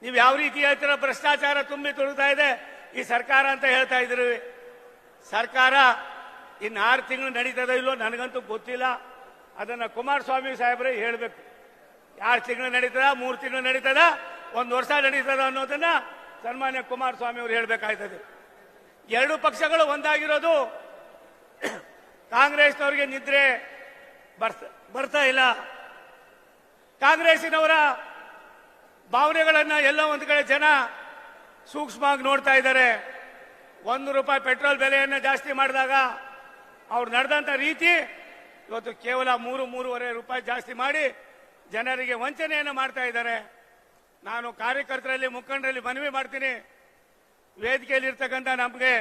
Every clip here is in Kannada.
ನೀವು ಯಾವ ರೀತಿ ಹೇಳ್ತೀರ, ಭ್ರಷ್ಟಾಚಾರ ತುಂಬಿ ತುಳುತ್ತಾ ಇದೆ ಈ ಸರ್ಕಾರ ಅಂತ ಹೇಳ್ತಾ ಇದ್ರಿ. ಸರ್ಕಾರ ಇನ್ನು 6 ತಿಂಗಳು ನಡೀತದೋ ಇಲ್ಲೋ ನನಗಂತೂ ಗೊತ್ತಿಲ್ಲ. ಅದನ್ನ ಕುಮಾರಸ್ವಾಮಿ ಸಾಹೇಬ್ರೆ ಹೇಳ್ಬೇಕು. 2 ತಿಂಗಳು ನಡೀತದ, 3 ತಿಂಗಳು ನಡೀತದ, 1 ವರ್ಷ ನಡೀತದ ಅನ್ನೋದನ್ನ ಸನ್ಮಾನ್ಯ ಕುಮಾರಸ್ವಾಮಿ ಅವರು ಹೇಳ್ಬೇಕಾಯ್ತದೆ. 2 ಪಕ್ಷಗಳು ಒಂದಾಗಿರೋದು ಕಾಂಗ್ರೆಸ್ನವರಿಗೆ ನಿದ್ರೆ ಬರ್ತಾ ಇಲ್ಲ. ಕಾಂಗ್ರೆಸ್ಸಿನವರ ಭಾವನೆಗಳನ್ನ ಎಲ್ಲ ಒಂದು ಕಡೆ ಜನ ಸೂಕ್ಷ್ಮವಾಗಿ ನೋಡ್ತಾ ಇದ್ದಾರೆ. 1 ರೂಪಾಯಿ ಪೆಟ್ರೋಲ್ ಬೆಲೆಯನ್ನು ಜಾಸ್ತಿ ಮಾಡಿದಾಗ ಅವ್ರು ನಡೆದಂತ ರೀತಿ ಇವತ್ತು ಕೇವಲ 3-3.5 ರೂಪಾಯಿ ಜಾಸ್ತಿ ಮಾಡಿ ಜನರಿಗೆ ವಂಚನೆಯನ್ನು ಮಾಡ್ತಾ ಇದ್ದಾರೆ. ನಾನು ಕಾರ್ಯಕರ್ತರಲ್ಲಿ, ಮುಖಂಡರಲ್ಲಿ ಮನವಿ ಮಾಡ್ತೀನಿ, ವೇದಿಕೆಯಲ್ಲಿ ಇರ್ತಕ್ಕಂಥ ನಮಗೆ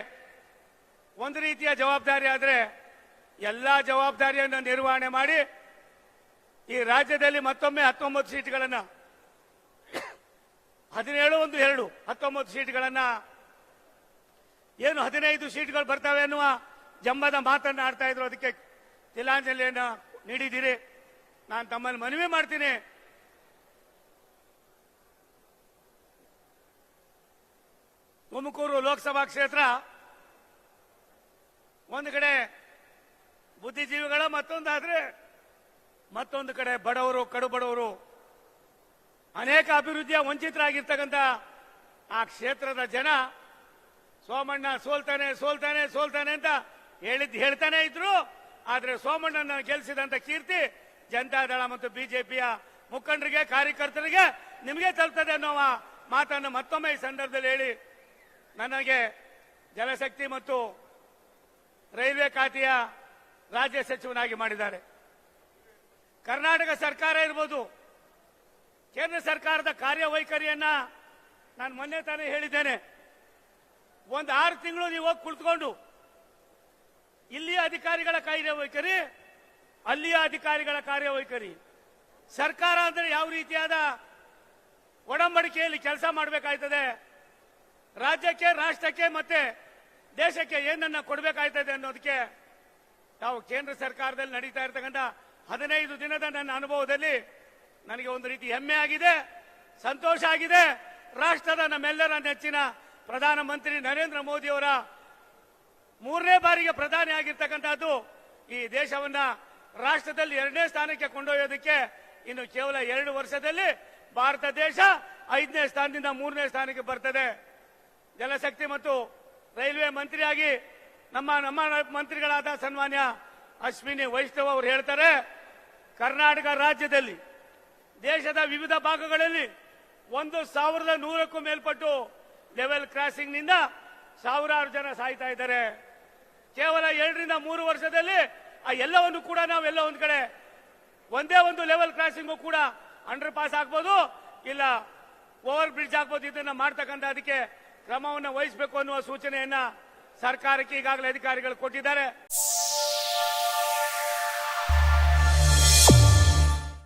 ಒಂದು ರೀತಿಯ ಜವಾಬ್ದಾರಿ ಆದರೆ ಎಲ್ಲಾ ಜವಾಬ್ದಾರಿಯನ್ನು ನಿರ್ವಹಣೆ ಮಾಡಿ ಈ ರಾಜ್ಯದಲ್ಲಿ ಮತ್ತೊಮ್ಮೆ 19 ಸೀಟ್ಗಳನ್ನ 19 ಸೀಟ್ಗಳನ್ನ ಏನು 15 ಸೀಟ್ಗಳು ಬರ್ತವೆ ಅನ್ನುವ ಜಂಬದ ಮಾತನ್ನು ಆಡ್ತಾ ಇದ್ರು. ಅದಕ್ಕೆ ತಿಲಾಂಜಲಿಯನ್ನು ನೀಡಿದ್ದೀರಿ. ನಾನು ತಮ್ಮಲ್ಲಿ ಮನವಿ ಮಾಡ್ತೀನಿ, ತುಮಕೂರು ಲೋಕಸಭಾ ಕ್ಷೇತ್ರ ಒಂದು ಕಡೆ ಬುದ್ಧಿಜೀವಿಗಳ, ಮತ್ತೊಂದು ಕಡೆ ಬಡವರು, ಕಡು ಬಡವರು, ಅನೇಕ ಅಭಿವೃದ್ಧಿಯ ವಂಚಿತರಾಗಿರ್ತಕ್ಕಂಥ ಆ ಕ್ಷೇತ್ರದ ಜನ ಸೋಮಣ್ಣ ಸೋಲ್ತಾನೆ ಅಂತ ಹೇಳ್ತಾನೆ ಇದ್ರು. ಆದ್ರೆ ಸೋಮಣ್ಣನ ಗೆಲ್ಲಿಸಿದಂತ ಕೀರ್ತಿ ಜನತಾದಳ ಮತ್ತು ಬಿಜೆಪಿಯ ಮುಖಂಡರಿಗೆ, ಕಾರ್ಯಕರ್ತರಿಗೆ, ನಿಮಗೆ ತಲುಪ್ತದೆ ಅನ್ನೋ ಮಾತನ್ನು ಮತ್ತೊಮ್ಮೆ ಈ ಸಂದರ್ಭದಲ್ಲಿ ಹೇಳಿ, ನನಗೆ ಜಲಶಕ್ತಿ ಮತ್ತು ರೈಲ್ವೆ ಖಾತೆಯ ರಾಜ್ಯ ಸಚಿವನಾಗಿ ಮಾಡಿದ್ದಾರೆ. ಕರ್ನಾಟಕ ಸರ್ಕಾರ ಇರ್ಬೋದು, ಕೇಂದ್ರ ಸರ್ಕಾರದ ಕಾರ್ಯವೈಖರಿಯನ್ನ ನಾನು ಮೊನ್ನೆ ತಾನೇ ಹೇಳಿದ್ದೇನೆ. 6 ತಿಂಗಳು ನೀವು ಹೋಗಿ ಕುಳಿತುಕೊಂಡು ಇಲ್ಲಿಯ ಅಧಿಕಾರಿಗಳ ಕಾರ್ಯವೈಖರಿ, ಅಲ್ಲಿಯ ಅಧಿಕಾರಿಗಳ ಕಾರ್ಯವೈಖರಿ, ಸರ್ಕಾರ ಅಂದ್ರೆ ಯಾವ ರೀತಿಯಾದ ಒಡಂಬಡಿಕೆಯಲ್ಲಿ ಕೆಲಸ ಮಾಡಬೇಕಾಯ್ತದೆ, ರಾಜ್ಯಕ್ಕೆ, ರಾಷ್ಟ್ರಕ್ಕೆ ಮತ್ತೆ ದೇಶಕ್ಕೆ ಏನನ್ನ ಕೊಡಬೇಕಾಯ್ತದೆ ಅನ್ನೋದಕ್ಕೆ ನಾವು ಕೇಂದ್ರ ಸರ್ಕಾರದಲ್ಲಿ ನಡೀತಾ ಇರತಕ್ಕಂಥ 15 ದಿನದ ನನ್ನ ಅನುಭವದಲ್ಲಿ ನನಗೆ ಒಂದು ರೀತಿ ಹೆಮ್ಮೆ ಆಗಿದೆ, ಸಂತೋಷ ಆಗಿದೆ. ರಾಷ್ಟ್ರದ ನಮ್ಮೆಲ್ಲರ ನೆಚ್ಚಿನ ಪ್ರಧಾನಮಂತ್ರಿ ನರೇಂದ್ರ ಮೋದಿ ಅವರ 3ನೇ ಬಾರಿಗೆ ಪ್ರಧಾನಿ ಆಗಿರ್ತಕ್ಕಂಥದ್ದು ಈ ದೇಶವನ್ನ ರಾಷ್ಟ್ರದಲ್ಲಿ 2ನೇ ಸ್ಥಾನಕ್ಕೆ ಕೊಂಡೊಯ್ಯೋದಕ್ಕೆ ಇನ್ನು ಕೇವಲ 2 ವರ್ಷದಲ್ಲಿ ಭಾರತ ದೇಶ 5ನೇ ಸ್ಥಾನದಿಂದ 3ನೇ ಸ್ಥಾನಕ್ಕೆ ಬರ್ತದೆ. ಜಲಶಕ್ತಿ ಮತ್ತು ರೈಲ್ವೆ ಮಂತ್ರಿಯಾಗಿ ನಮ್ಮ ಮಂತ್ರಿಗಳಾದ ಸನ್ಮಾನ್ಯ ಅಶ್ವಿನಿ ವೈಷ್ಣವ್ ಅವರು ಹೇಳ್ತಾರೆ, ಕರ್ನಾಟಕ ರಾಜ್ಯದಲ್ಲಿ ದೇಶದ ವಿವಿಧ ಭಾಗಗಳಲ್ಲಿ 1100ಕ್ಕೂ ಮೇಲ್ಪಟ್ಟು ಲೆವೆಲ್ ಕ್ರಾಸಿಂಗ್ ನಿಂದ ಸಾವಿರಾರು ಜನ ಸಾಯ್ತಾ ಇದ್ದಾರೆ. ಕೇವಲ 2 ರಿಂದ 3 ವರ್ಷದಲ್ಲಿ ಆ ಎಲ್ಲವನ್ನು ಕೂಡ ನಾವೆಲ್ಲ ಒಂದು ಕಡೆ ಒಂದೇ ಒಂದು ಲೆವೆಲ್ ಕ್ರಾಸಿಂಗು ಕೂಡ ಅಂಡರ್ ಪಾಸ್ ಆಗ್ಬೋದು, ಇಲ್ಲ ಓವರ್ ಬ್ರಿಡ್ಜ್ ಆಗ್ಬೋದು. ಇದನ್ನ ಮಾಡ್ತಕ್ಕಂಥ ಅದಕ್ಕೆ ಕ್ರಮವನ್ನು ವಹಿಸಬೇಕು ಅನ್ನುವ ಸೂಚನೆಯನ್ನ ಸರ್ಕಾರಕ್ಕೆ ಈಗಾಗಲೇ ಅಧಿಕಾರಿಗಳು ಕೊಟ್ಟಿದ್ದಾರೆ.